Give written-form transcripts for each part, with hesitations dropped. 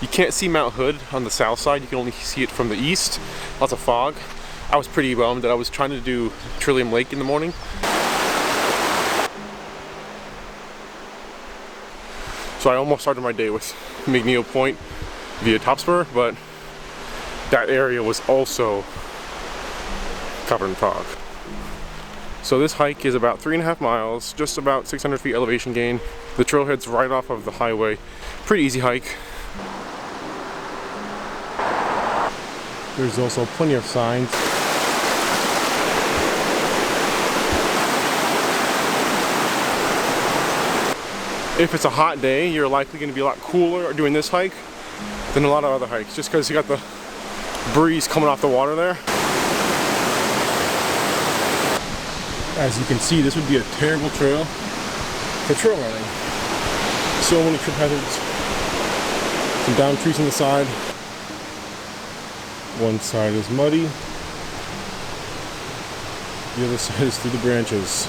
You can't see Mount Hood on the south side, you can only see it from the east. Lots of fog. I was pretty bummed that I was trying to do Trillium Lake in the morning. So I almost started my day with McNeil Point via Topspur, but that area was also covered in fog. So this hike is about 3.5 miles, just about 600 feet elevation gain. The trailhead's right off of the highway. Pretty easy hike. There's also plenty of signs. If it's a hot day, you're likely going to be a lot cooler doing this hike than a lot of other hikes, just because you got the breeze coming off the water there. As you can see, this would be a terrible trail for trail running. So many trip hazards. Some down trees on the side. One side is muddy. The other side is through the branches.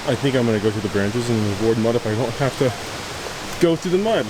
I think I'm going to go through the branches and avoid mud if I don't have to go through the mud.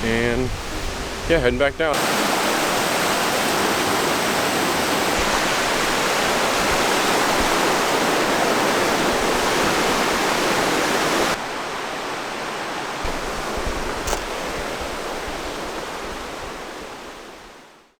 And yeah, heading back down.